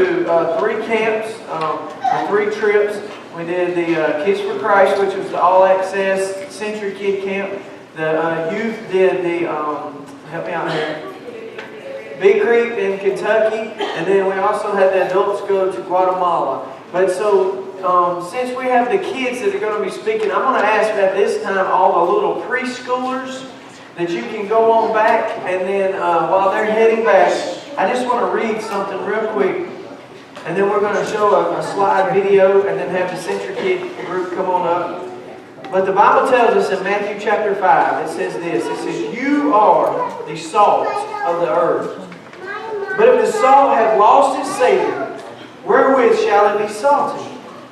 to 3 camps, 3 trips. We did the Kids for Christ, which was the all-access Centrikid camp. The youth did the, help me out here, Big Creek in Kentucky, and then we also had the adults go to Guatemala. But so, since we have the kids that are going to be speaking, I'm going to ask at this time all the little preschoolers that you can go on back, and then while they're heading back, I just want to read something real quick, and then we're going to show a slide video, and then have the Centrikid group come on up. But the Bible tells us in Matthew chapter 5, it says this, it says, "You are the salt of the earth. But if the salt have lost its savor, wherewith shall it be salted?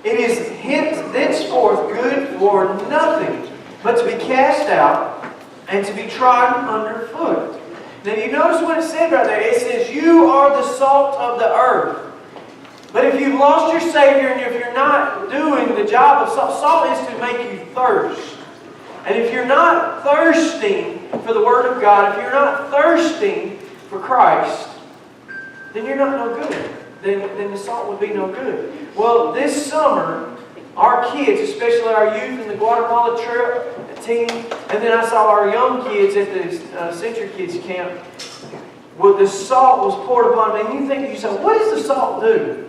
It is henceforth good for nothing, but to be cast out and to be trodden underfoot." Now you notice what it said right there. It says, "You are the salt of the earth." But if you've lost your Savior and if you're not doing the job of salt, salt is to make you thirst. And if you're not thirsting for the Word of God, if you're not thirsting for Christ, then you're not no good. Then the salt would be no good. Well, this summer, our kids, especially our youth in the Guatemala trip, team, and then I saw our young kids at the Centrikid camp, well, the salt was poured upon them. And you say, what does the salt do?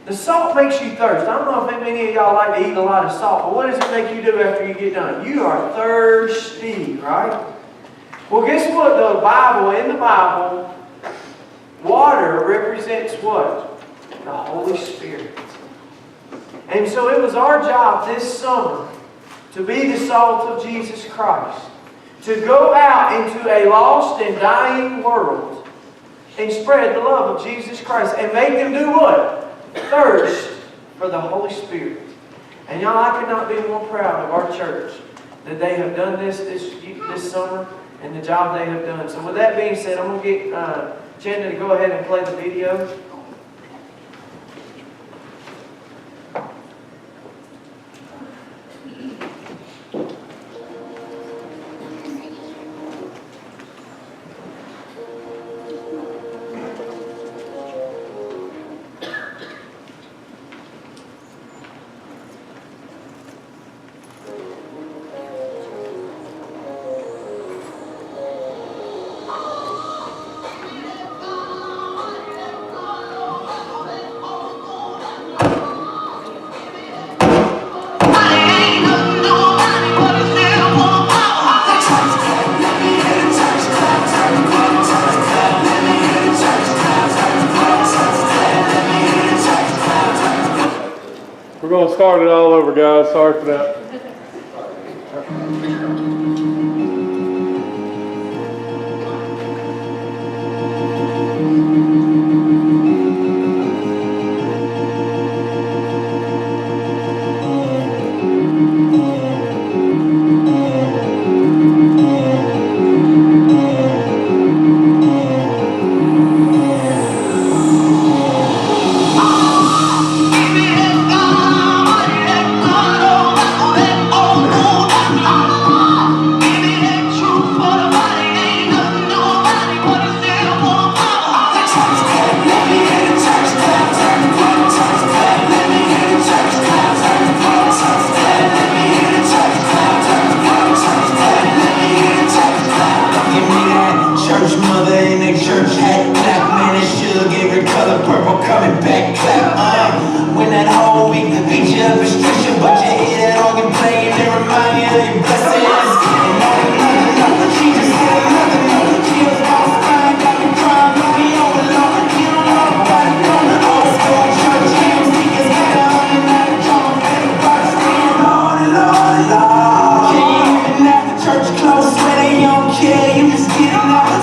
The salt makes you thirst. I don't know if any of y'all like to eat a lot of salt, but what does it make you do after you get done? You are thirsty, right? Well, guess what? In the Bible, water represents what? The Holy Spirit. And so it was our job this summer to be the salt of Jesus Christ. To go out into a lost and dying world and spread the love of Jesus Christ and make them do what? Thirst for the Holy Spirit. And y'all, I could not be more proud of our church that they have done this summer and the job they have done. So with that being said, I'm going to get Chandler to go ahead and play the video. We're going to start it all over, guys. Sorry for that.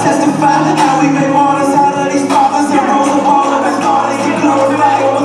Testify how we made waters out of these fathers and rose of all of us, daughters, and glorified.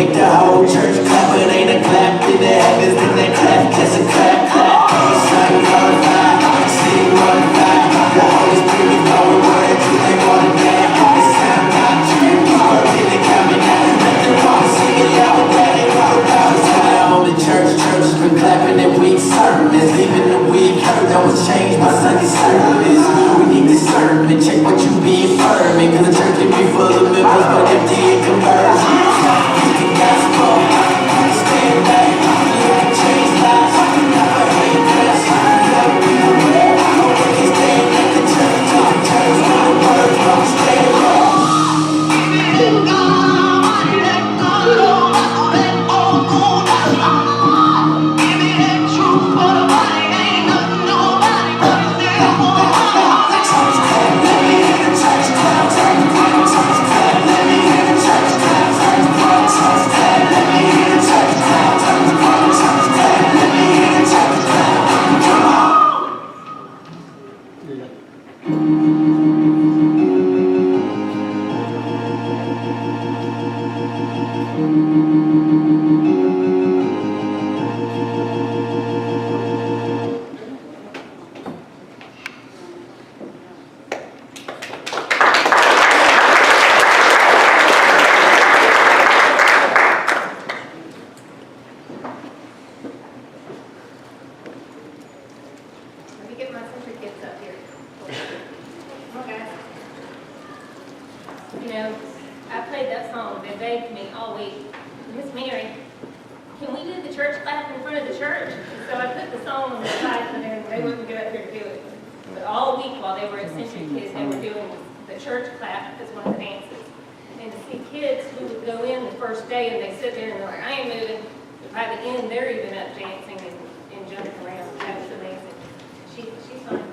make the whole church clap. It ain't a clap in the heavens, then they clap, just a clap, clap. The sun glorified, city glorified. The Holy Spirit going where the truth ain't watered down. It's time not to people really coming out. Let them walk, sing it loud, glad they walk about. It's time on the church, church has been clapping and weak sermons. Leaving the week hurt, that was changed by Sunday service. We need discernment, check what you be affirming. Cause the church can be full of members, but empty in conversion. It's the gospel, stand back, you can change lives, never hate us. Love people, always stand at the church, talk church, when the word comes, stand up. Let me get my Centrikids up here. Come on, guys. You know, I played that song. They begged me all week, Miss Mary, can we do the church clap in front of the church? So I put the song on the side for them. They wouldn't get up here to do it. But all week while they were at Centrikid, they were doing the church clap as one of the dances. And to see kids who would go in the first day and they sit there and they're like, I ain't moving. But by the end, they're even up dancing and jumping around. That was amazing. She's fine.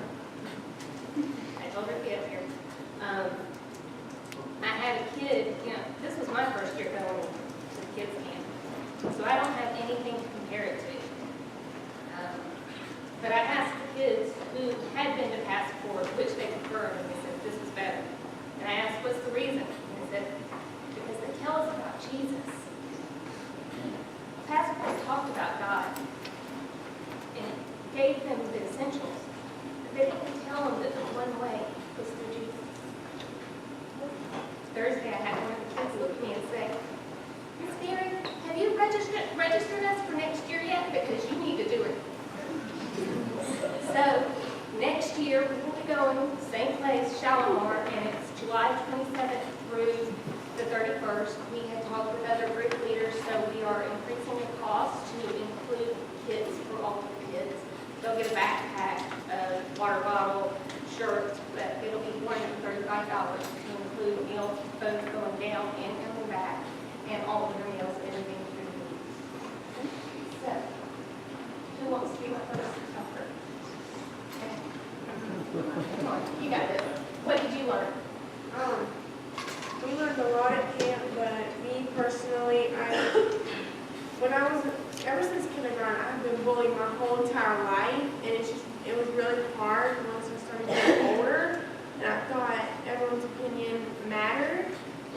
I told her to get up here. I had a kid, you know, this was my first year going to the kids camp. So I don't have anything to compare it to. But I asked the kids who had been to Passport which they preferred, and they said this was better. And I asked, what's the reason? And they said, because they tell us about Jesus. Passport talked about God and gave them the essentials. But they didn't tell them that the one way was through Jesus. Thursday, I had one of the kids look at me and say, Miss Mary, have you registered us for next year yet? Because you need to do it. So, next year, we will be going same place, Shalimar, and it's July 27th through the 31st. We had talked with other group leaders, so we are increasing the cost to include kits for all the kids. They'll get a backpack, a water bottle, shirts, but it'll be $135 to include meals, both going down and coming back, and all of their meals, everything through the week. So, who wants to be my first helper? Come on, you got this. What did you learn? We learned a lot at camp, but me personally, ever since kindergarten, I've been bullied my whole entire life, and it was really hard once I started getting older, and I thought everyone's opinion mattered,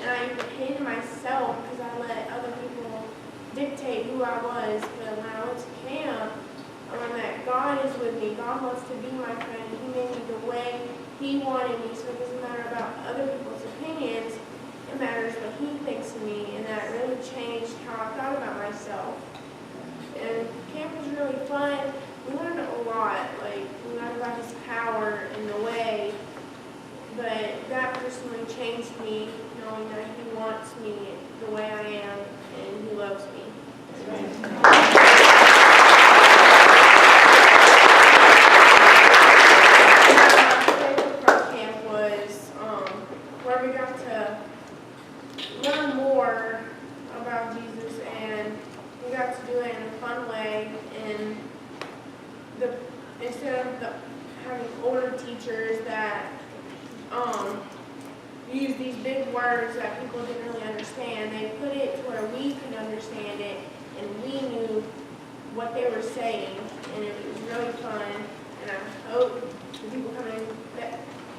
and I even hated myself because I let other people dictate who I was. But when I went to camp, I learned that God is with me. God wants to be my friend. He made me the way He wanted me, so it doesn't matter about other people's opinions. It matters what He thinks of me, and that really changed how I thought about myself. And camp was really fun. We learned a lot. Like, we learned about His power and the way. But that personally changed me, knowing that He wants me the way I am, and He loves me. Where we got to learn more about Jesus, and we got to do it in a fun way. And instead of having older teachers that use these big words that people didn't really understand, they put it to where we could understand it, and we knew what they were saying, and it was really fun. And I hope the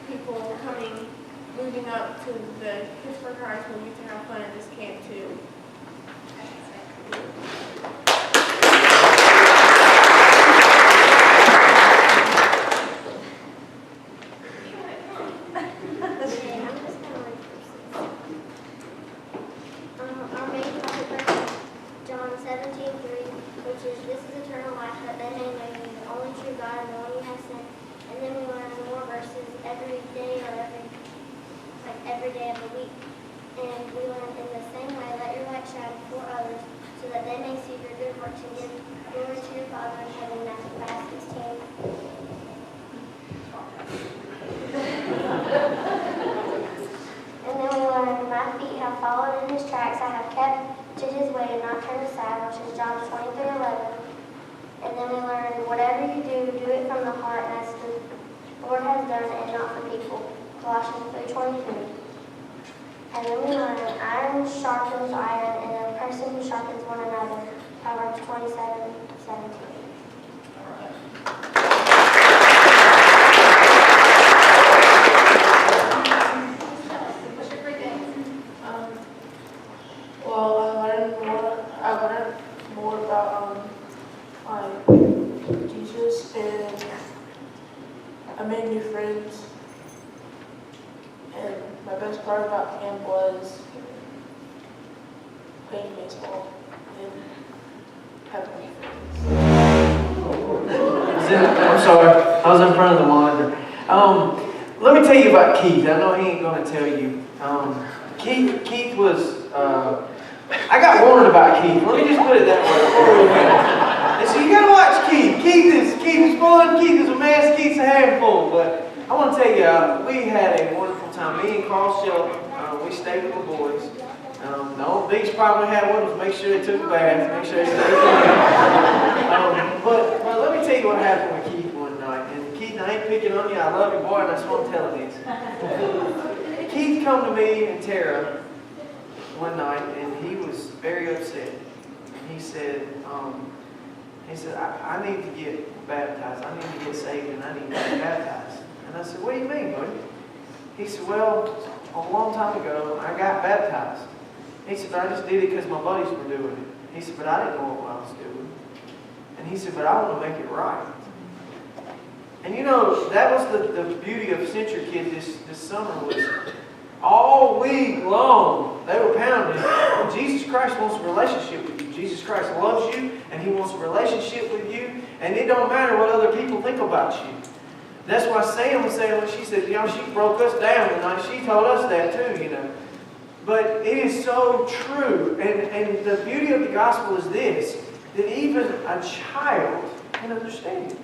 people coming moving up to the Kids for Christ will get to have fun at this camp too. God and the one you have sent. And then we learn more verses every day or every day of the week. And we learn in the same way, let your light shine before others, so that they may see your good works and give glory to your Father in heaven. Matthew 5:16. And then we learn, my feet have followed in his tracks, I have kept to his way and not turned aside, which is John 23:11. And then we learn, whatever you do, do it from the heart as the Lord has done and not for people. Colossians 3:23. And then we learn, iron sharpens iron, and a person who sharpens one another. Proverbs 27:17. Well, I learned more about like Jesus, and I made new friends. And my best part about camp was playing baseball and having new friends. I'm sorry, I was in front of the monitor. Let me tell you about Keith. I know he ain't gonna tell you. Keith was, I got warned about Keith. Let me just put it that way. And so you gotta watch Keith. Keith is fun. Keith is a mess. Keith's a handful. But I want to tell you, we had a wonderful time. Me and Carl Shelton, we stayed with the boys. The only biggest problem we had was make sure they took a bath, make sure they stayed clean. But let me tell you what happened with Keith one night. And Keith, I ain't picking on you. I love you, boy, and I just want to tell you this. Keith come to me and Tara one night, and he was very upset. He said, I need to get baptized. I need to get saved, and I need to get baptized. And I said, what do you mean, buddy? He said, well, a long time ago, I got baptized. He said, but I just did it because my buddies were doing it. He said, but I didn't know what I was doing. And he said, but I want to make it right. And you know, that was the beauty of Centrikid this summer was all week long, they were pounding. Jesus Christ wants a relationship with you. Jesus Christ loves you, and He wants a relationship with you. And it don't matter what other people think about you. That's why Sam was saying when she said, you know, she broke us down tonight. She told us that too, you know. But it is so true. And the beauty of the gospel is this, that even a child can understand it.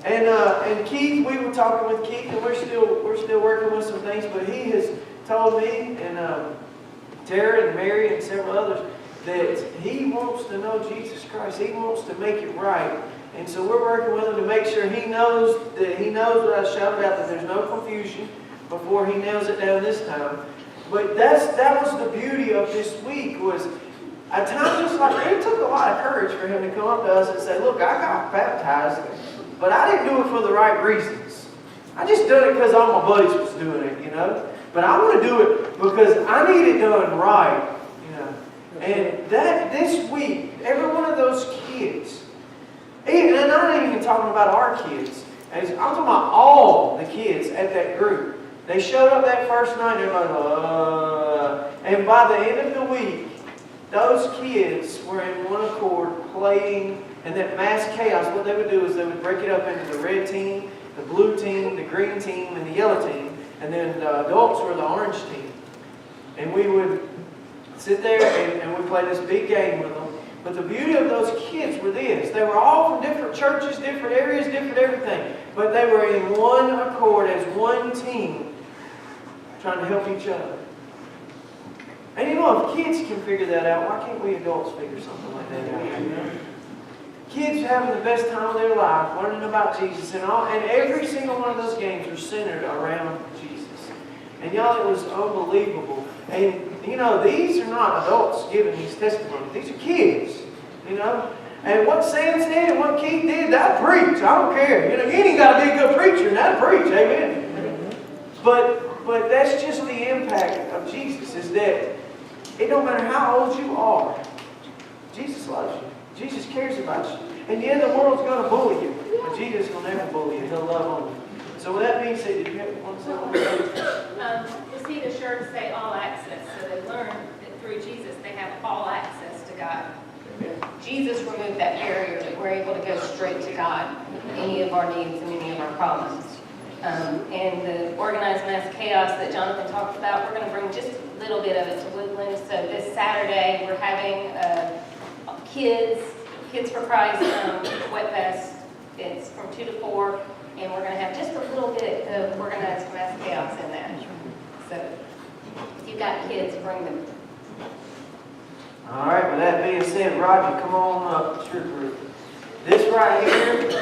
And Keith, we were talking with Keith, and we're still working with some things, but he has told me and Tara and Mary and several others that he wants to know Jesus Christ. He wants to make it right. And so we're working with him to make sure he knows what I shouted out, that there's no confusion before he nails it down this time. But that was the beauty of this week, was at times just like it took a lot of courage for him to come up to us and say, look, I got baptized, but I didn't do it for the right reasons. I just done it because all my buddies was doing it, you know. But I want to do it because I need it done right, you know. And that this week, every one of those kids, and I'm not even talking about our kids, I'm talking about all the kids at that group. They showed up that first night and everybody, and by the end of the week, those kids were in one accord playing, and that mass chaos, what they would do is they would break it up into the red team, the blue team, the green team, and the yellow team, and then the adults were the orange team. And we would sit there and we play this big game with them. But the beauty of those kids were this. They were all from different churches, different areas, different everything. But they were in one accord as one team trying to help each other. And you know, if kids can figure that out, why can't we adults figure something like that out? Kids having the best time of their life, learning about Jesus, and every single one of those games were centered around Jesus. And y'all, it was unbelievable. And you know, these are not adults giving these testimonies. These are kids, you know. And what Sam did and what Keith did, that'll preach. I don't care. You know, you ain't got to be a good preacher, and that'll preach. Amen. But that's just the impact of Jesus, is that it don't matter how old you are, Jesus loves you. Jesus cares about you. And yeah, the world's going to bully you, but Jesus will never bully you. He'll love on you. So with that being said, did you want to say something? You see the shirts say all access, so they learn that through Jesus they have all access to God. Amen. Jesus Jesus removed that barrier that we're able to go straight to God, any of our needs and any of our problems. And the organized mass chaos that Jonathan talked about, we're going to bring just a little bit of it to Woodland. So this Saturday, we're having Kids for Christ Wet Fest. It's from 2 to 4, and we're going to have just a little bit of organized mass chaos in there. So if you've got kids, bring them. All right, with that being said, Roger, come on up. It's your group. This right here is the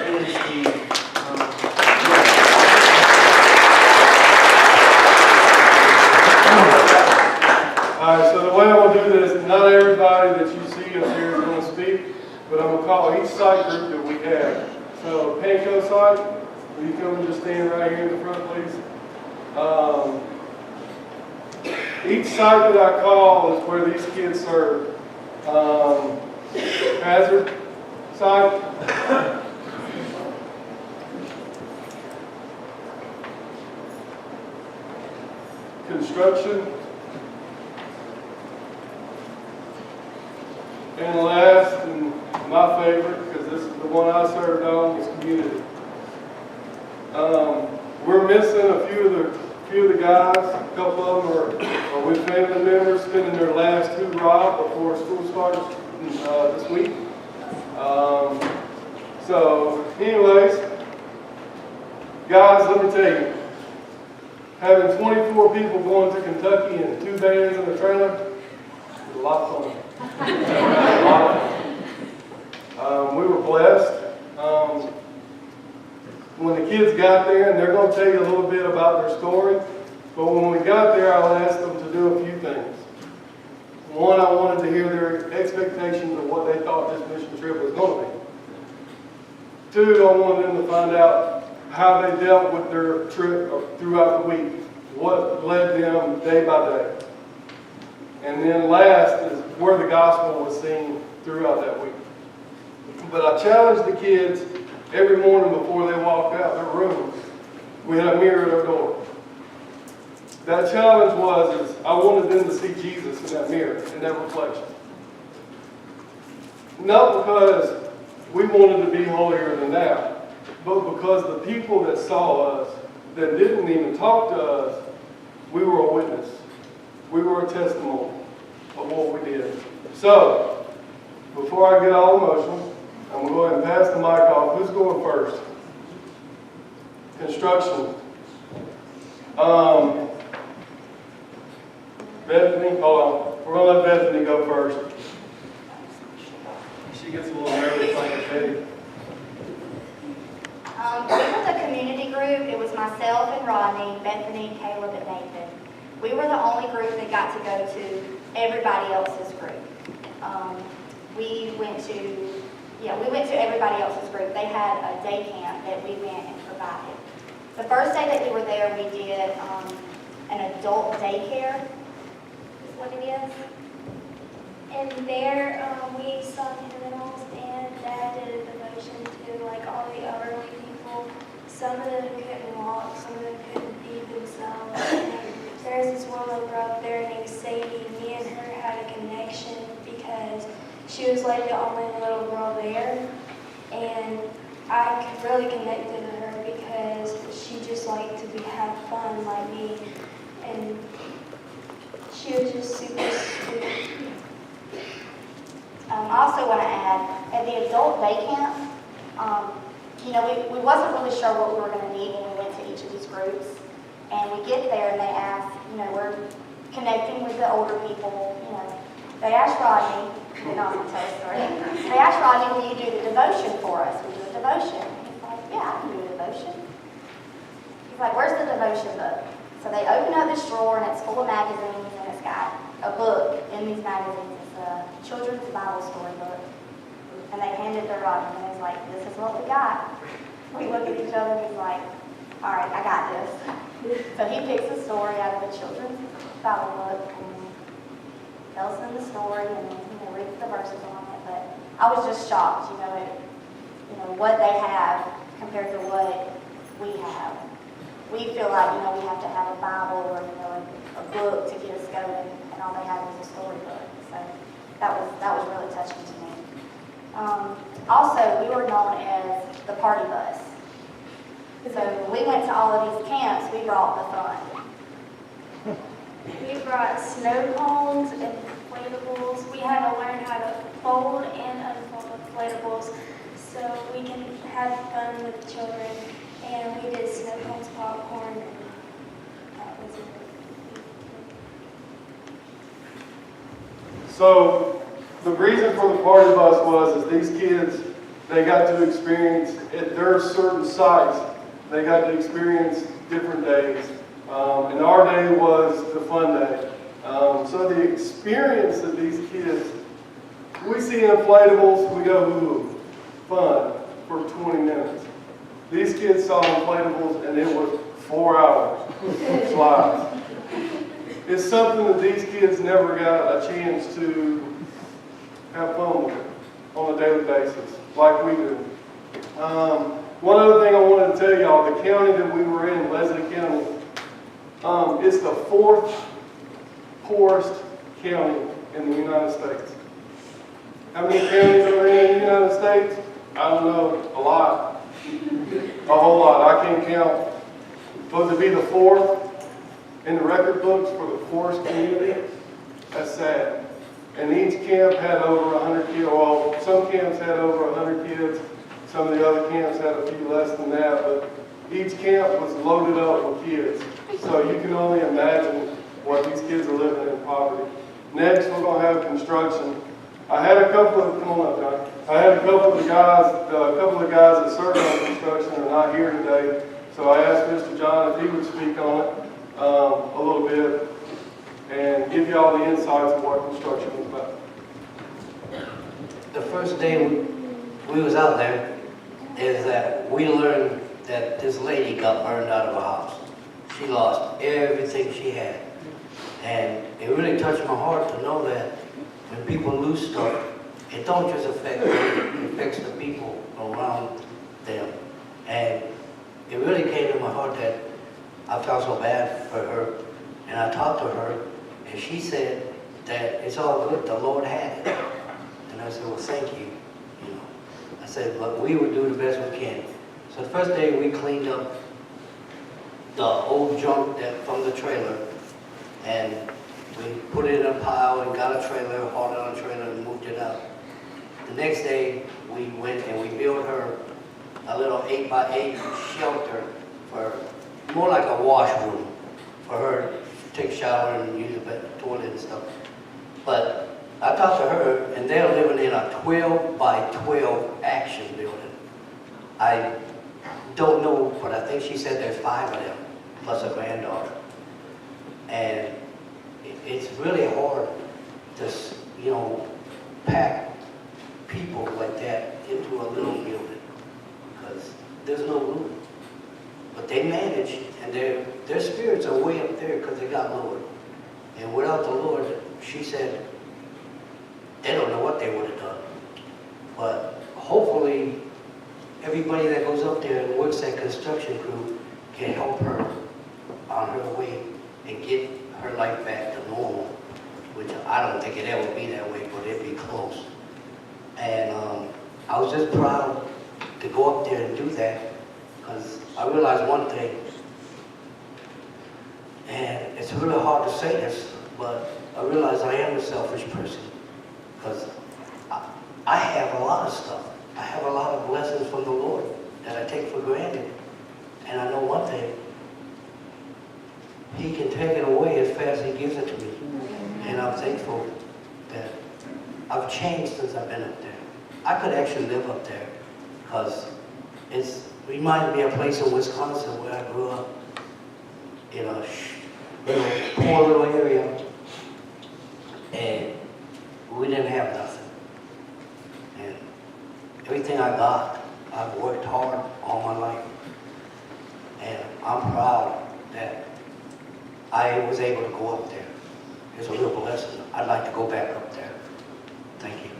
All right, so the way I'm going to do this, not everybody that you see up here is going to speak, but I'm going to call each site group that we have. So, Panko site, will you come and just stand right here in the front, please? Each site that I call is where these kids serve. Hazard site. Construction. And last, and my favorite, because this is the one I served on, is community. We're missing a few of the guys. A couple of them are with family members, spending their last hoorah before school starts this week. So, anyways, guys, let me tell you, having 24 people going to Kentucky and 2 bands in a trailer is a lot of fun. We were blessed. When the kids got there, and they're going to tell you a little bit about their story, but when we got there, I asked them to do a few things. One, I wanted to hear their expectations of what they thought this mission trip was going to be. 2, I wanted them to find out how they dealt with their trip throughout the week, what led them day by day. And then last is where the gospel was seen throughout that week. But I challenged the kids every morning before they walked out their rooms. We had a mirror at our door. That challenge was I wanted them to see Jesus in that mirror, in that reflection. Not because we wanted to be holier than that, but because the people that saw us, that didn't even talk to us, we were a witness. We were a testimony of what we did. So, before I get all emotional, I'm going to go ahead and pass the mic off. Who's going first? Construction. Bethany, hold on. We're going to let Bethany go first. She gets a little nervous like a baby. We were the community group. It was myself and Rodney, Bethany, Caleb, and Nathan. We were the only group that got to go to everybody else's group. We went to everybody else's group. They had a day camp that we went and provided. The first day that we were there, we did an adult daycare, is what it is. And there, we sung hymnals, and Dad did a devotion to like all the elderly people. Some of them couldn't walk, some of them couldn't feed themselves. And there's this woman up there named Sadie. Me and her had a connection because she was like the only little girl there, and I really connected to her because she just liked to have fun like me, and she was just super sweet. I also want to add, at the adult day camp, we wasn't really sure what we were going to need when we went to each of these groups. And we get there and they ask, we're connecting with the older people, They asked Rodney, I'm not going to tell a story. They asked Rodney, will you do the devotion for us? We do a devotion. He's like, yeah, I can do a devotion. He's like, where's the devotion book? So they open up this drawer and it's full of magazines and it's got a book in these magazines. It's a children's Bible story book. And they hand it to Rodney and he's like, this is what we got. We look at each other and he's like, all right, I got this. So he picks a story out of the children's Bible book and tells them the story and reads the verses on it. But I was just shocked, what they have compared to what we have. We feel like, we have to have a Bible or, a book to get us going, and all they have is a storybook. So that was really touching to me. Also, we were known as the party bus. So when we went to all of these camps, we brought the fun. We brought snow cones and inflatables. We had to learn how to fold and unfold inflatables so we can have fun with the children. And we did snow cones, popcorn, and that was it. So the reason for the party bus was these kids, they got to experience at their certain sites, they got to experience different days. And our day was the fun day. So the experience that these kids, we see inflatables, we go, ooh, fun for 20 minutes. These kids saw inflatables and it was 4 hours slides. It's something that these kids never got a chance to have fun with on a daily basis, like we do. One other thing I wanted to tell y'all, the county that we were in, Leslie County, it's the 4th poorest county in the United States. How many counties are in the United States? I don't know, a lot. A whole lot, I can't count. But to be the 4th in the record books for the poorest community, that's sad. And each camp had over 100 kids, well, some camps had over 100 kids, some of the other camps had a few less than that, but each camp was loaded up with kids. So you can only imagine what these kids are living in poverty. Next, we're going to have construction. I had a couple of, come on up, John. I had a couple of guys that served on construction are not here today. So I asked Mr. John if he would speak on it a little bit and give you all the insights of what construction is about. The first day we was out there is that we learned that this lady got burned out of her house. She lost everything she had. And it really touched my heart to know that when people lose stuff, it don't just affect them, it affects the people around them. And it really came to my heart that I felt so bad for her. And I talked to her, and she said that it's all good, the Lord had it. And I said, well, thank you. You know, I said, but we would do the best we can. So the first day we cleaned up the old junk from the trailer, and we put it in a pile and got a trailer, hauled it on a trailer and moved it out. The next day we went and we built her a little 8x8 shelter for more like a washroom for her to take a shower and use the toilet and stuff. But I talked to her, and they're living in a 12x12 action building. I don't know, but I think she said there's 5 of them, plus a granddaughter. And it's really hard to, you know, pack people like that into a little building, because there's no room. But they manage, and their spirits are way up there because they got Lord. And without the Lord, she said, they don't know what they would have done. But hopefully, everybody that goes up there and works that construction crew can help her on her way and get her life back to normal, which I don't think it ever be that way, but it'd be close. And I was just proud to go up there and do that, because I realized one thing, and it's really hard to say this, but I realize I am a selfish person, because I have a lot of stuff. I have a lot of blessings from the Lord that I take for granted. And I know one thing, He can take it away as fast as He gives it to me. And I'm thankful that I've changed since I've been up there. I could actually live up there, because it reminded me of a place in Wisconsin where I grew up, in a poor little area, and we didn't have nothing. And everything I got, I've worked hard all my life. And I'm proud that I was able to go up there. It's a real blessing. I'd like to go back up there. Thank you.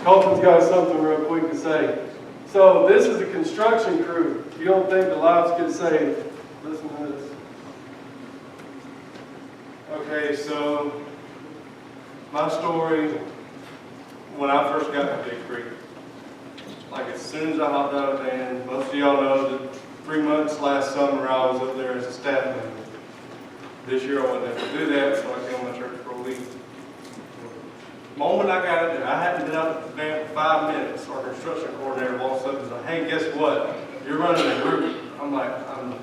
Colton's got something real quick to say. So this is the construction crew. You don't think the lives get saved? Listen to this. Okay, so my story, when I first got to Big Creek, like as soon as I hopped out of the van, most of y'all know that 3 months last summer I was up there as a staff member. This year I wasn't able to do that, so I came to my church for a week. The moment I got in there, I hadn't been out of the van for 5 minutes. Our construction coordinator walks up and says, "Hey, guess what? You're running a group." I'm like, "I'm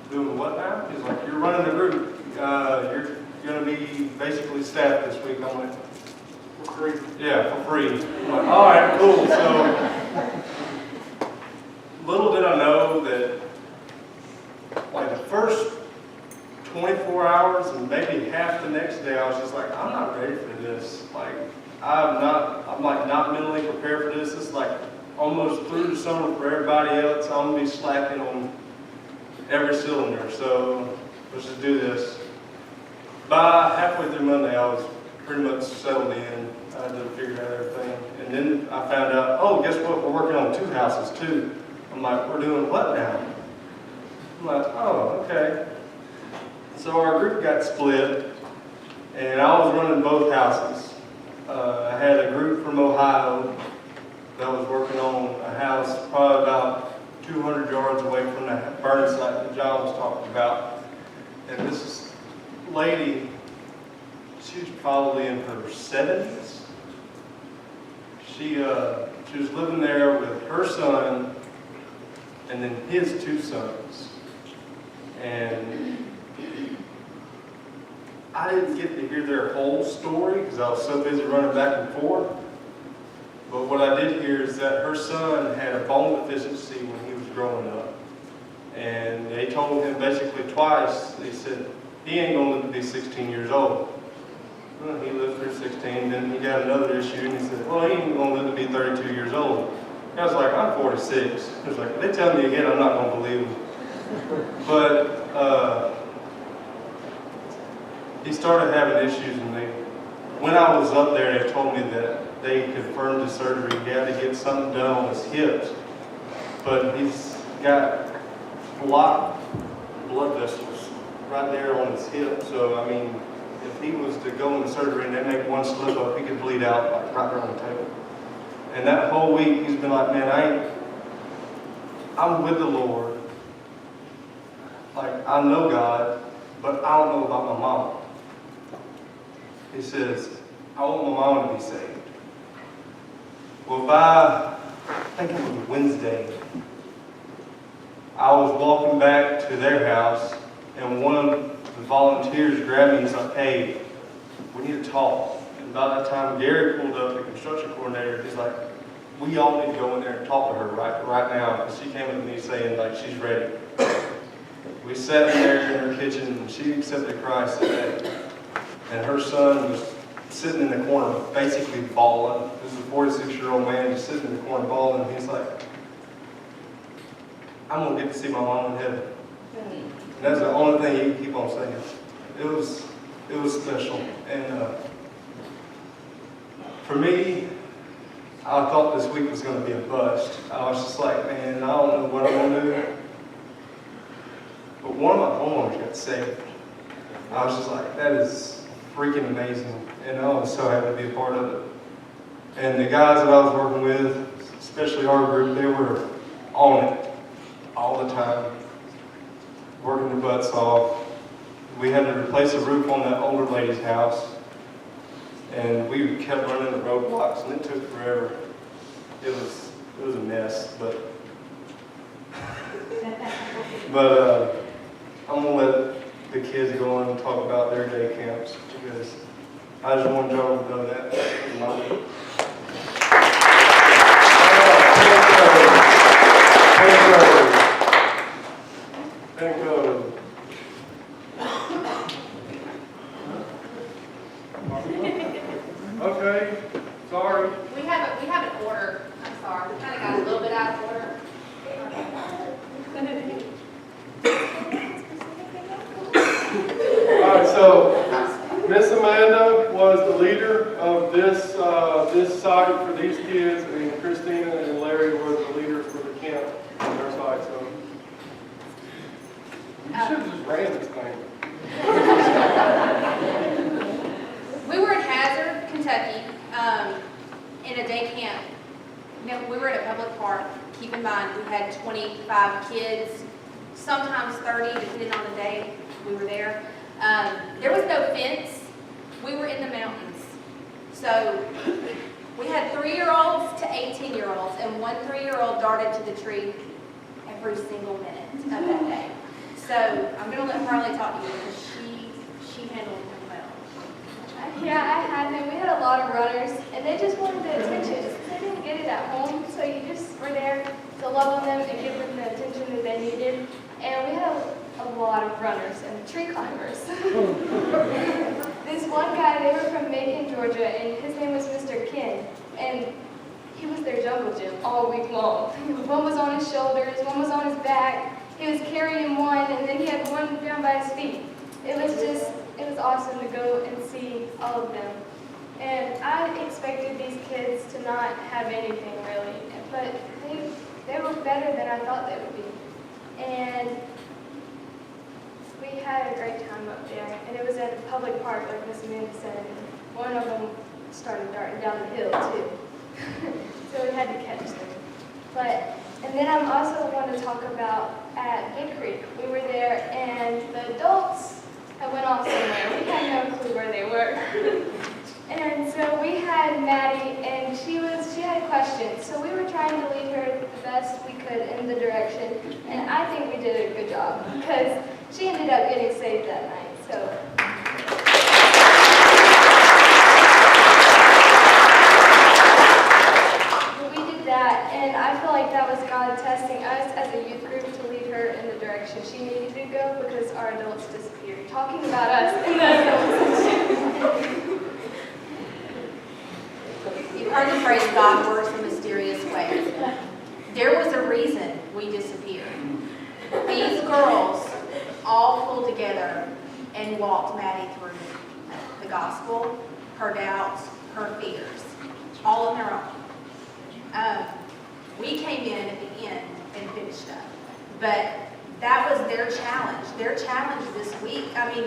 doing what now?" He's like, "You're running a group. You're going to be basically staff this week." I'm like, "For free?" "Yeah, for free." I'm like, "All right, cool." So little did I know that like the first 24 hours and maybe half the next day, I was just like, I'm not ready for this. Like, I'm like not mentally prepared for this. It's like almost through the summer for everybody else. I'm gonna be slacking on every cylinder. So let's just do this. By halfway through Monday, I was pretty much settled in. I had figured out everything. And then I found out, oh, guess what? We're working on 2 houses too. I'm like, we're doing what now? I'm like, oh, okay. So our group got split, and I was running both houses. I had a group from Ohio that was working on a house probably about 200 yards away from the burn site that John was talking about. And this lady, she's probably in her 70s. She was living there with her son and then his 2 sons. And I didn't get to hear their whole story because I was so busy running back and forth. But what I did hear is that her son had a bone deficiency when he was growing up. And they told him basically twice, they said, he ain't gonna live to be 16 years old. Well, he lived through 16, then he got another issue, and he said, well, he ain't gonna live to be 32 years old. I was like, I'm 46. I was like, if they tell me again, I'm not gonna believe them. But he started having issues, and when I was up there, they told me that they confirmed the surgery. He had to get something done on his hips, but he's got blocked blood vessels right there on his hip. So I mean, if he was to go into surgery and they make one slip up, he could bleed out like right there on the table. And that whole week, he's been like, man, I'm with the Lord. Like, I know God, but I don't know about my mom. He says, I want my mom to be saved. Well, by, I think it was Wednesday, I was walking back to their house, and one of the volunteers grabbed me and he's like, hey, we need to talk. And by that time, Gary pulled up, the construction coordinator. He's like, we all need to go in there and talk to her right now, because she came to me saying, like, she's ready. We sat in there in her kitchen, and she accepted Christ that day. And her son was sitting in the corner, basically bawling. This is a 46-year-old man just sitting in the corner bawling, and he's like, I'm going to get to see my mom in heaven. And that's the only thing he can keep on saying. It was special. And for me, I thought this week was going to be a bust. I was just like, man, I don't know what I'm going to do. But one of my homeowners got saved. I was just like, that is freaking amazing. And I was so happy to be a part of it. And the guys that I was working with, especially our group, they were on it all the time, working their butts off. We had to replace a roof on that older lady's house. And we kept running the roadblocks, and it took forever. It was a mess, but I'm gonna let the kids go on and talk about their day camps, because I just want y'all to know that. Okay, sorry. We have an order. I'm sorry. We kind of got a little bit out of order. All right, so Miss Amanda was the leader of this site for these kids, and Christina and Larry were the leaders for the camp on their site. So you should have just ran this thing. in a day camp. Now, we were at a public park. Keep in mind, we had 25 kids, sometimes 30, depending on the day we were there. There was no fence. We were in the mountains. So we had 3-year-olds to 18-year-olds, and one 3-year-old darted to the tree every single minute of that day. So I'm going to let Harley talk to you because she handled it well. Yeah, I had them. We had a lot of runners, and they just wanted the attention. They didn't get it at home, so you just were there to love on them and give them the attention that they needed. And we had a lot of runners and tree climbers. This one guy, they were from Macon, Georgia, and his name was Mr. Ken. And he was their jungle gym all week long. One was on his shoulders, one was on his back. He was carrying one, and then he had one down by his feet. It was awesome to go and see all of them. And I expected these kids to not have anything really, but they were better than I thought they would be. And we had a great time up there, and it was at a public park, like Miss Amanda said. One of them started darting down the hill too, so we had to catch them. And then I also want to talk about at Big Creek. We were there, and the adults had went off somewhere. We had no clue where they were. And so we had Maddie, and she had questions. So we were trying to lead her the best we could in the direction, and I think we did a good job because she ended up getting saved that night. So. That, and I feel like that was God testing us as a youth group to lead her in the direction she needed to go because our adults disappeared. Talking about us in the adults. You've heard the phrase, God works in mysterious ways. There was a reason we disappeared. These girls all pulled together and walked Maddie through the gospel, her doubts, her fears, all on their own. We came in at the end and finished up. But that was their challenge. Their challenge this week, I mean,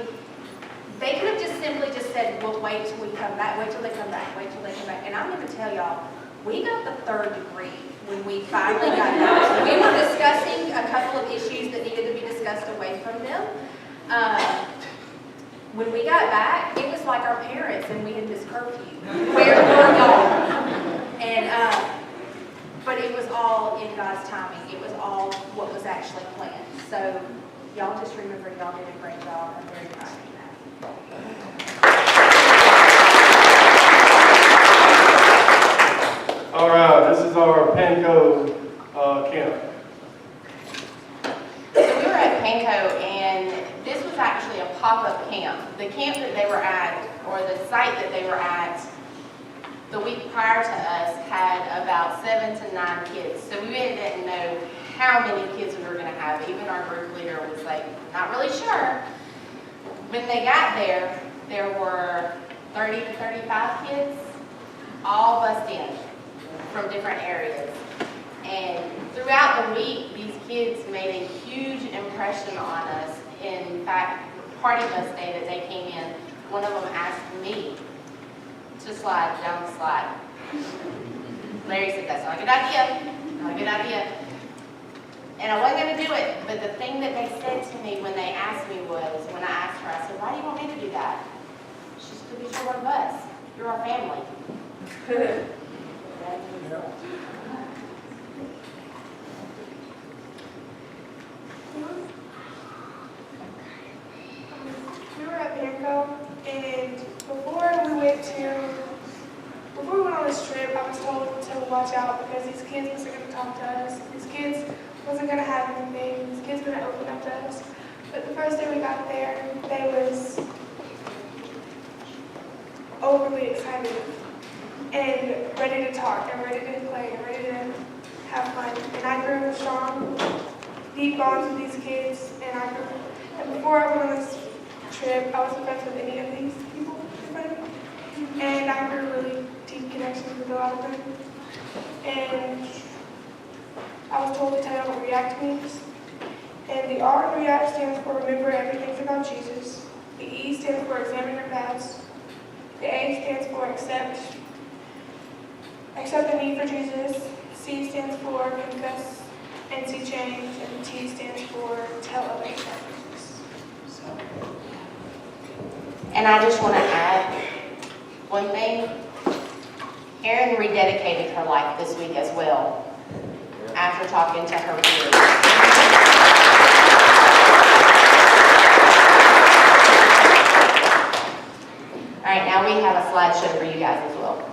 they could have just simply just said, well, wait till we come back, wait till they come back, wait till they come back. And I'm going to tell y'all, we got the 3rd degree when we finally got back. We were discussing a couple of issues that needed to be discussed away from them. When we got back, it was like our parents and we had missed curfew. Where were y'all? And, but it was all in God's timing. It was all what was actually planned. So y'all just remember y'all did a great job. I'm very proud of that. All right, this is our Panko camp. So we were at Panko, and this was actually a pop-up camp. The camp that they were at, or the site that they were at, the week prior to us had about 7 to 9 kids. So we really didn't know how many kids we were going to have. Even our group leader was like, not really sure. When they got there, there were 30 to 35 kids, all bussed in from different areas. And throughout the week, these kids made a huge impression on us. In fact, party bus day that they came in, one of them asked me to slide down the slide. Larry said, that's not a good idea, not a good idea. And I wasn't going to do it, but the thing that they said to me when they asked me was, when I asked her, I said, why do you want me to do that? She said, because you're one of us. You're our family. We were at Panko, and before we went on this trip, I was told to watch out because these kids wasn't going to talk to us. These kids wasn't going to have anything. These kids were going to open up to us. But the first day we got there, they was overly excited and ready to talk and ready to play and ready to have fun. And I grew strong, deep bonds with these kids, and before I went on this trip, I wasn't friends with any of these people in front of me. And I grew really deep connections with a lot of them. And I was told to tell them what REACT means. And the R in REACT stands for Remember Everything's About Jesus. The E stands for Examine Your Past. The A stands for Accept. accept the need for Jesus. C stands for confess and see change, and T stands for tell others about Jesus. And I just want to add one thing. Erin rededicated her life this week as well, after talking to her peers. All right, now we have a slideshow for you guys as well.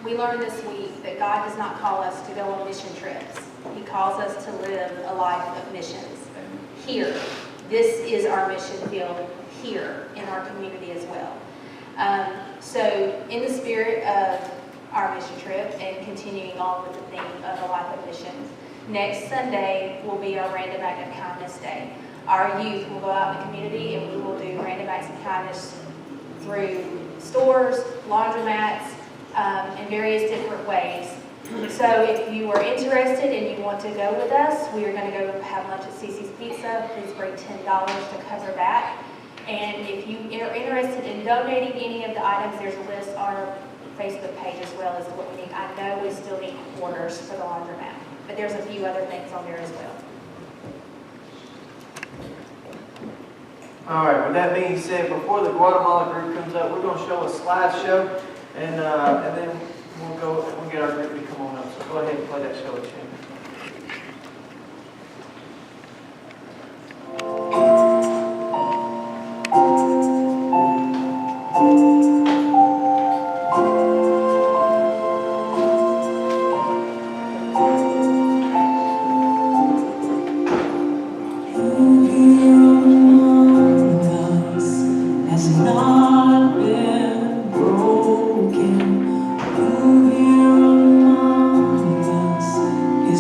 We learned this week that God does not call us to go on mission trips. He calls us to live a life of missions here. This is our mission field here in our community as well. So in the spirit of our mission trip and continuing on with the theme of a life of missions, next Sunday will be our Random Act of Kindness Day. Our youth will go out in the community and we will do random acts of kindness through stores, laundromats, in various different ways. So if you are interested and you want to go with us, we are going to go have lunch at Cece's Pizza. Please bring $10 to cover that. And if you are interested in donating any of the items, there's a list on our Facebook page as well as what we need. I know we still need quarters for the laundromat, but there's a few other things on there as well. All right, with that being said, before the Guatemala group comes up, we're going to show a slideshow, and then we'll get our group to come on up. So go ahead and play that show, Shane. Is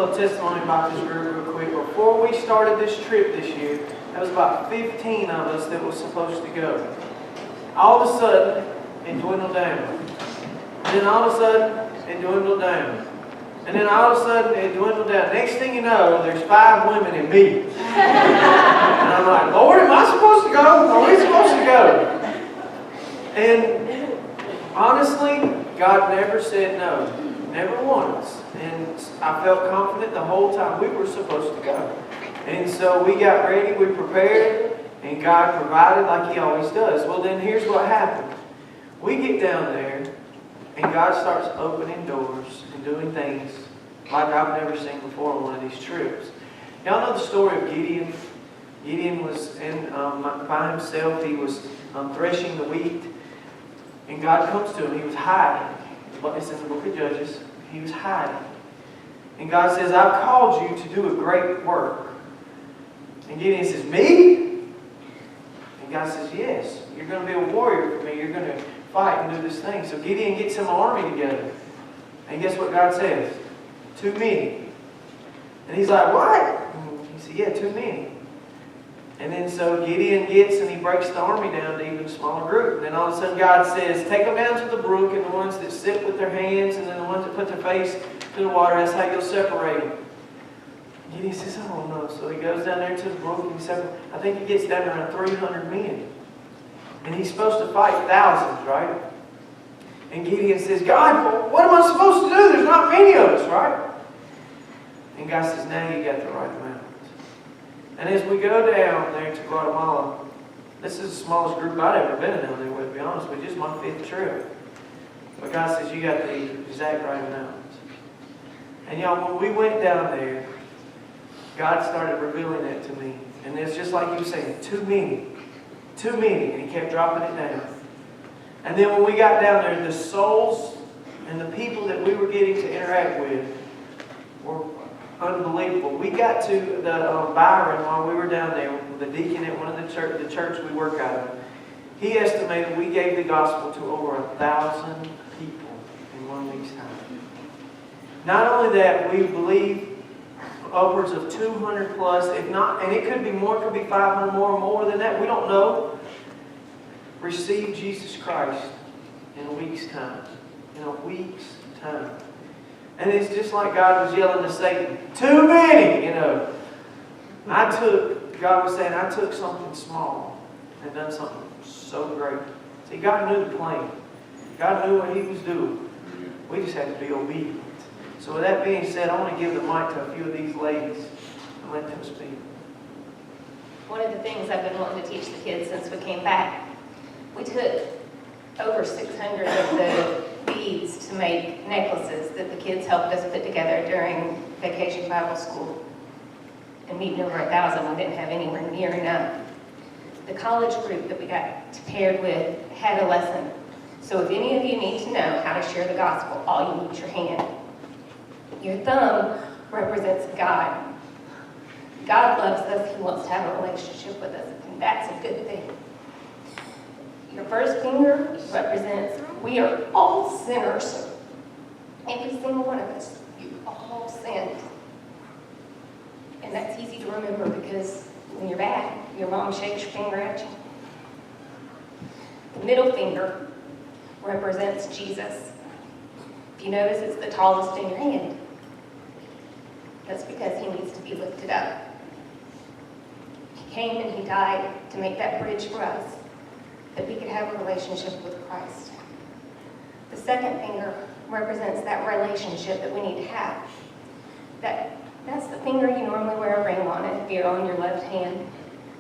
little testimony about this group real quick. Before we started this trip this year, there was about 15 of us that was supposed to go. All of a sudden, it dwindled down. And then all of a sudden, it dwindled down. And then all of a sudden, it dwindled down. Next thing you know, there's 5 women and me. And I'm like, Lord, am I supposed to go? Are we supposed to go? And honestly, God never said no. Never once. And I felt confident the whole time we were supposed to go. And so we got ready, we prepared, and God provided like He always does. Well, then here's what happened. We get down there, and God starts opening doors and doing things like I've never seen before on one of these trips. Y'all know the story of Gideon? Gideon was by himself. He was threshing the wheat. And God comes to him. He was hiding. It's in the book of Judges. He was hiding. And God says, I've called you to do a great work. And Gideon says, me? And God says, yes. You're going to be a warrior for me. You're going to fight and do this thing. So Gideon gets him an army together. And guess what God says? Too many. And he's like, what? And he said, yeah, too many. And then so Gideon gets and he breaks the army down to even a smaller group. And then all of a sudden God says, take them down to the brook, and the ones that sit with their hands and then the ones that put their face to the water, that's how you'll separate them. Gideon says, oh no. So he goes down there to the brook and he separates. I think he gets down to around 300 men. And he's supposed to fight thousands, right? And Gideon says, God, what am I supposed to do? There's not many of us, right? And God says, now you got the right amount. And as we go down there to Guatemala, this is the smallest group I'd ever been down there with, to be honest with you. Just my 5th trip. But God says, you got the exact right amount. And y'all, when we went down there, God started revealing that to me. And it's just like you were saying, too many. Too many. And He kept dropping it down. And then when we got down there, the souls and the people that we were getting to interact with were unbelievable. We got to the Byron while we were down there, the deacon at one of the church we work out of. He estimated we gave the gospel to over 1,000 people in 1 week's time. Not only that, we believe upwards of 200 plus, if not, and it could be more, it could be 500 more than that, we don't know, received Jesus Christ in a week's time. In a week's time. And it's just like God was yelling to Satan, too many, you know. God was saying, I took something small and done something so great. See, God knew the plan. God knew what He was doing. We just had to be obedient. So with that being said, I want to give the mic to a few of these ladies and let them speak. One of the things I've been wanting to teach the kids since we came back, we took over 600 of the beads to make necklaces that the kids helped us put together during Vacation Bible School. And meeting over 1,000, we didn't have anywhere near enough. The college group that we got paired with had a lesson. So if any of you need to know how to share the gospel, all you need is your hand. Your thumb represents God. God loves us. He wants to have a relationship with us, and that's a good thing. Your first finger represents we are all sinners. Every single one of us, you all sinned. And that's easy to remember because when you're bad, your mom shakes your finger at you. The middle finger represents Jesus. If you notice, it's the tallest in your hand. That's because He needs to be lifted up. He came and He died to make that bridge for us, that we could have a relationship with Christ. The second finger represents that relationship that we need to have. That's the finger you normally wear a ring on, and if you're on your left hand,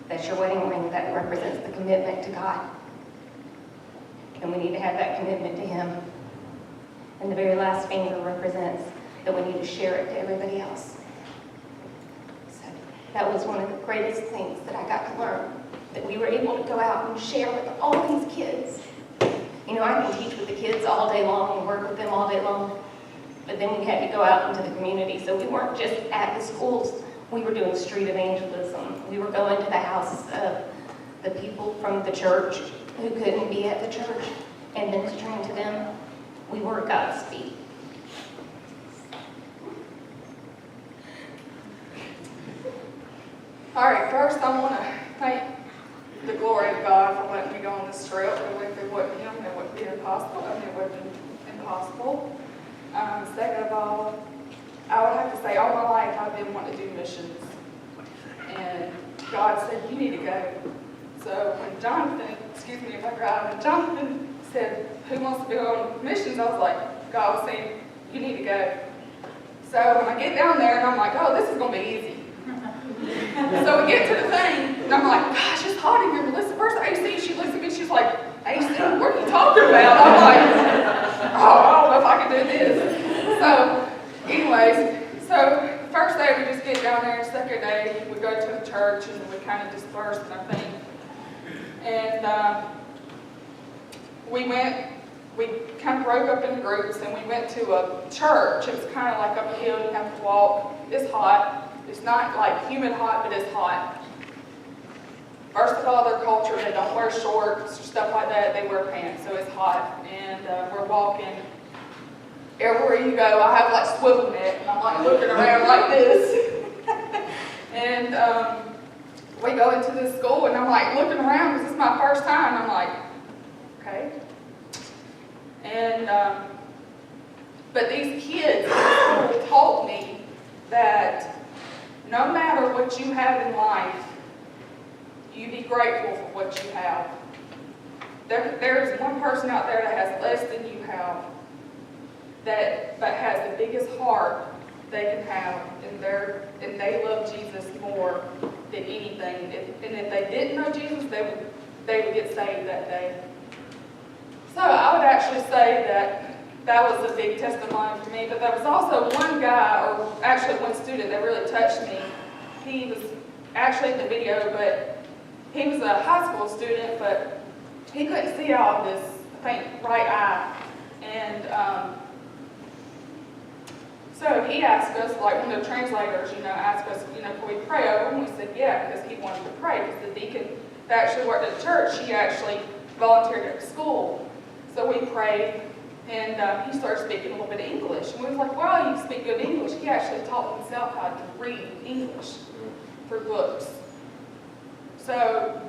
that's your wedding ring. That represents the commitment to God. And we need to have that commitment to Him. And the very last finger represents that we need to share it to everybody else. So that was one of the greatest things that I got to learn, that we were able to go out and share with all these kids. You know, I can teach with the kids all day long and work with them all day long, but then we had to go out into the community. So we weren't just at the schools. We were doing street evangelism. We were going to the houses of the people from the church who couldn't be at the church and ministering to them. We were God's feet. All right, first I want to thank the glory of God for letting me go on this trip. If it wasn't Him, it wouldn't be impossible. It would have been impossible. Second of all, I would have to say all my life I've been wanting to do missions. And God said, you need to go. So when Jonathan, excuse me if I cry, when Jonathan said, who wants to go on missions, I was like, God was saying, you need to go. So when I get down there and I'm like, oh, this is going to be easy. So we get to the thing, and I'm like, gosh, it's hot in here, Melissa. Where's the AC? She looks at me, she's like, AC? What are you talking about? I'm like, oh, I don't know if I can do this. So, anyways, so first day we just get down there, second day we go to the church, and we kind of disperse and everything. And we kind of broke up into groups, and we went to a church. It was kind of like up a hill, you have to walk. It's hot. It's not like humid hot, but it's hot. First of all, their culture, they don't wear shorts or stuff like that. They wear pants, so it's hot. And we're walking. Everywhere you go, I have like swivel net, and I'm like looking around like this. And we go into this school, and I'm like looking around because this is my first time. I'm like, okay. And but these kids taught me that no matter what you have in life, you be grateful for what you have. There's one person out there that has less than you have, that has the biggest heart they can have, and they love Jesus more than anything. And if they didn't know Jesus, they would get saved that day. So I would actually say that was a big testimony for me, but there was also one guy, or actually one student that really touched me. He was actually in the video, but he was a high school student, but he couldn't see out of his, I think, right eye. And so he asked us, like one of the translators, asked us, can we pray over him? We said, yeah, because he wanted to pray, because the deacon that actually worked at the church, he actually volunteered at the school. So we prayed, and he started speaking a little bit of English. And we was like, wow, you speak good English. He actually taught himself how to read English for books. So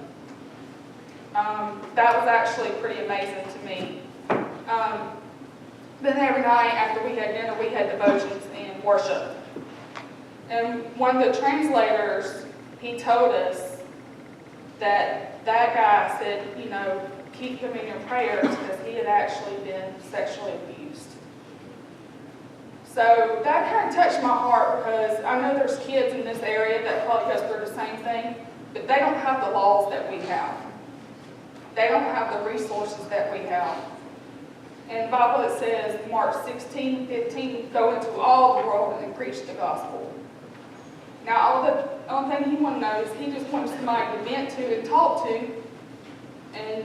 that was actually pretty amazing to me. Then every night after we had dinner, we had devotions and worship. And one of the translators, he told us that guy said, keep him in your prayers because he had actually been sexually abused. So that kind of touched my heart because I know there's kids in this area that probably goes through the same thing, but they don't have the laws that we have. They don't have the resources that we have. And the Bible, it says, Mark 16:15, go into all the world and preach the gospel. Now, the only thing he wanted to know is he just wanted somebody to vent to and talk to and,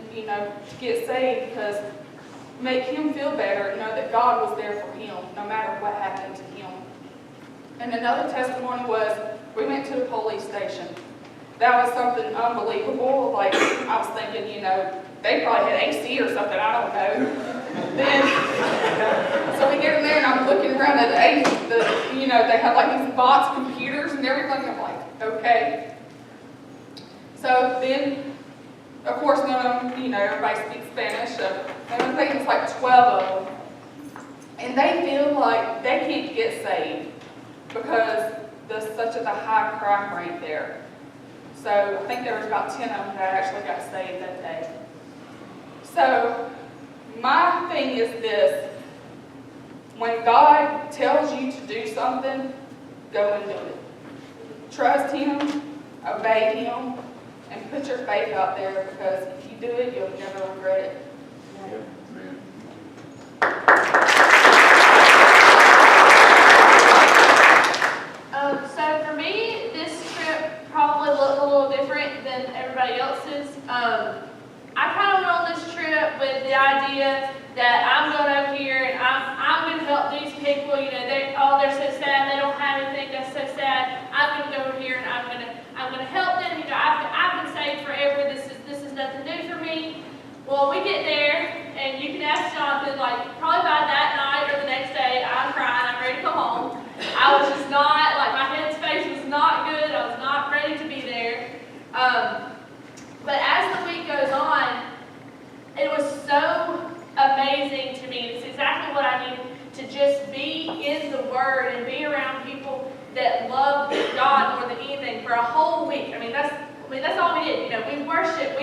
get saved, because make him feel better and know that God was there for him no matter what happened to him. And another testimony was we went to the police station. That was something unbelievable. Like, I was thinking, they probably had AC or something, I don't know. Then, so we get in there and I'm looking around at the AC, they have like these box computers and everything. I'm like, okay. So then, of course, none of them, everybody speaks Spanish. So I think it's like 12 of them. And they feel like they can't get saved because there's such a high crime rate there. So I think there was about 10 of them that actually got saved that day. So my thing is this: when God tells you to do something, go and do it. Trust Him, obey Him, and put your faith out there, because if you do it, you'll never regret it. So for me, this trip probably looked a little different than everybody else's. I kind of went on this trip with the idea that I'm going over here and I'm going to help these people. They're so sad, they don't have anything. That's so sad. I'm going to go over here and I'm going to help them. I've been saved forever. This is nothing new for me. Well, we get there and you can ask Jonathan, probably by that night or the next day, I'm crying. I'm ready to go home. I was just not, my headspace was not good. I was not ready to be there. did, you know, we worshiped,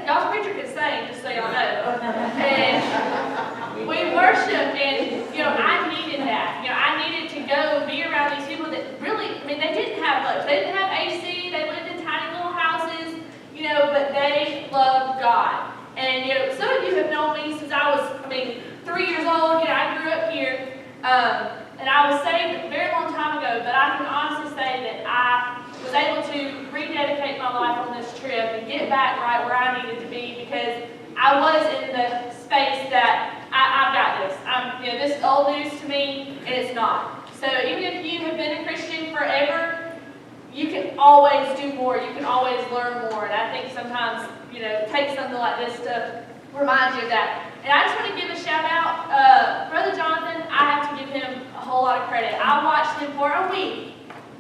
y'all's preacher can sing, just so y'all know. And we worshiped, and, you know, I needed that. You know, I needed to go and be around these people that really, I mean, they didn't have much. They didn't have AC, they lived in tiny little houses, you know, but they loved God. And, you know, some of you have known me since I was, 3 years old. You know, I grew up here, and I was saved a very long time ago, but I can honestly say that I was able to rededicate my life on this trip and get back right where I needed to be, because I was in the space that I've got this. You know, this is old news to me, and it's not. So even if you have been a Christian forever, you can always do more. You can always learn more. And I think sometimes, you know, take something like this to remind you of that. And I just want to give a shout out. Brother Jonathan, I have to give him a whole lot of credit. I watched him for a week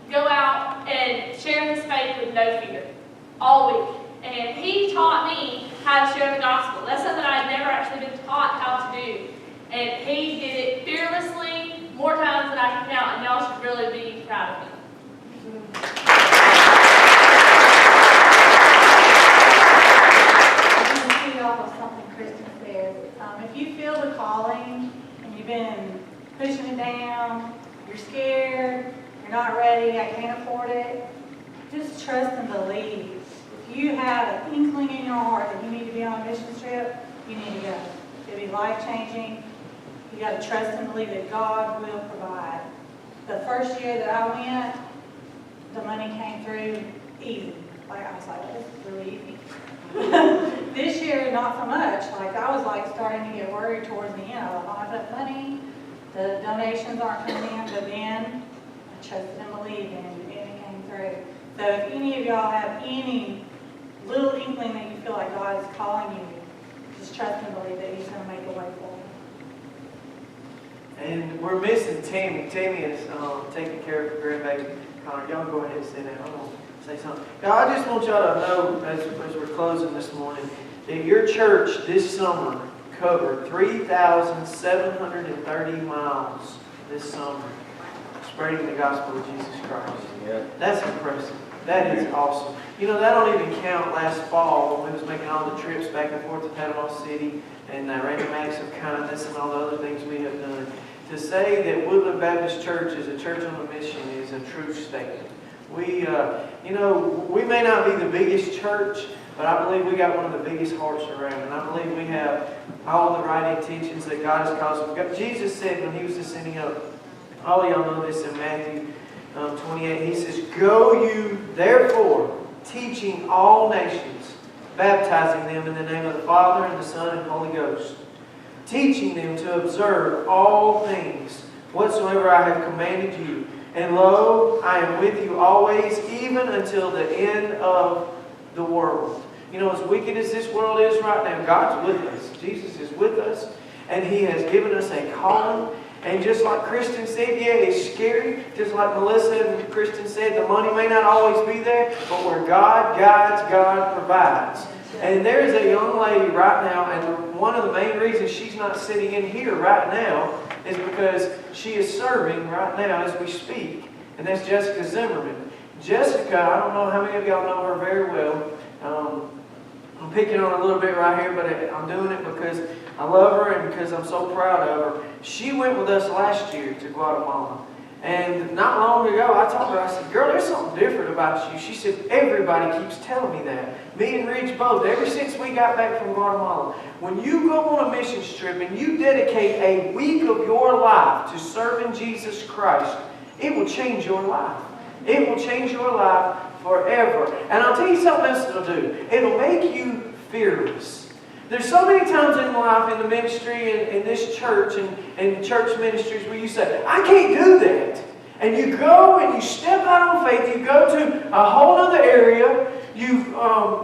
go out and share his faith with no fear. All week. And he taught me how to share the gospel. That's something I'd never actually been taught how to do. And he did it fearlessly, more times than I can count, and y'all should really be proud of him. I'm going to key off of something Kristen said. If you feel the calling and you've been pushing it down, you're scared, you're not ready, I can't afford it, just trust and believe. If you have an inkling in your heart that you need to be on a mission trip, you need to go. It'll be life-changing. You got to trust and believe that God will provide. The first year that I went, the money came through easy. Like, I was like, this is really easy. This year, not so much. Like, I was like starting to get worried towards the end. I was like, I have enough money. The donations aren't coming in, but then I trusted and believed, and it came through. So if any of y'all have any little inkling that you feel like God is calling you, just trust and believe that He's going to make a way for you. And we're missing Tammy. Tammy is taking care of her grandbaby. Connor, y'all go ahead and sit down. I'm going to say something. Now, I just want y'all to know, as we're closing this morning, that your church this summer covered 3,730 miles this summer, spreading the gospel of Jesus Christ. Yeah. That's impressive. That is awesome. You know, that don't even count last fall when we was making all the trips back and forth to Panama City and random acts of kindness and all the other things we have done. To say that Woodland Baptist Church is a church on a mission is a true statement. We, you know, we may not be the biggest church, but I believe we got one of the biggest hearts around. And I believe we have all the right intentions that God has caused us. Jesus said when He was ascending up, all of y'all know this in Matthew 28, He says, "Go you therefore, teaching all nations, baptizing them in the name of the Father and the Son and Holy Ghost, teaching them to observe all things whatsoever I have commanded you. And lo, I am with you always, even until the end of the world." You know, as wicked as this world is right now, God's with us. Jesus is with us, and He has given us a calling. And just like Kristen said, yeah, it's scary. Just like Melissa and Kristen said, the money may not always be there, but where God guides, God provides. And there's a young lady right now, and one of the main reasons she's not sitting in here right now is because she is serving right now as we speak. And that's Jessica Zimmerman. Jessica, I don't know how many of y'all know her very well. I'm picking on her a little bit right here, but I'm doing it because I love her and because I'm so proud of her. She went with us last year to Guatemala. And not long ago, I told her, I said, "Girl, there's something different about you." She said, "Everybody keeps telling me that." Me and Ridge both, ever since we got back from Guatemala. When you go on a mission trip and you dedicate a week of your life to serving Jesus Christ, it will change your life. It will change your life forever. And I'll tell you something else it'll do. It'll make you fearless. There's so many times in life, in the ministry, in this church, and church ministries where you say, "I can't do that." And you go and you step out on faith. You go to a whole other area. You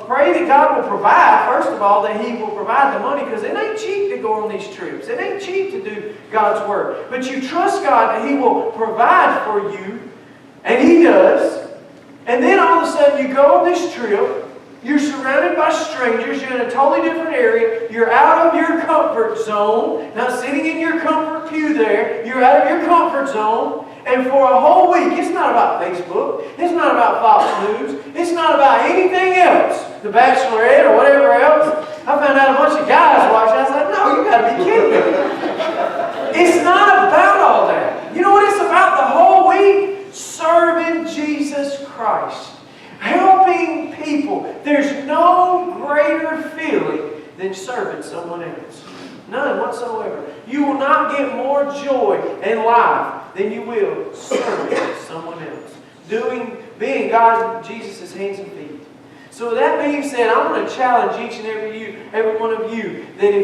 pray that God will provide, first of all, that He will provide the money, because it ain't cheap to go on these trips. It ain't cheap to do God's work. But you trust God that He will provide for you, and He does. And then all of a sudden you go on this trip. You're surrounded by strangers. You're in a totally different area. You're out of your comfort zone. Not sitting in your comfort pew there. You're out of your comfort zone. And for a whole week, it's not about Facebook. It's not about Fox News. It's not about anything else. The Bachelorette or whatever else. I found out a bunch of guys watching. I was like, no, you got to be kidding me. It's not about all that. You know what it's about the whole week? Serving Jesus Christ. Helping people. There's no greater feeling than serving someone else. None whatsoever. You will not get more joy in life than you will serving someone else. Being God, Jesus' hands and feet. So with that being said, I want to challenge each and every one of you that if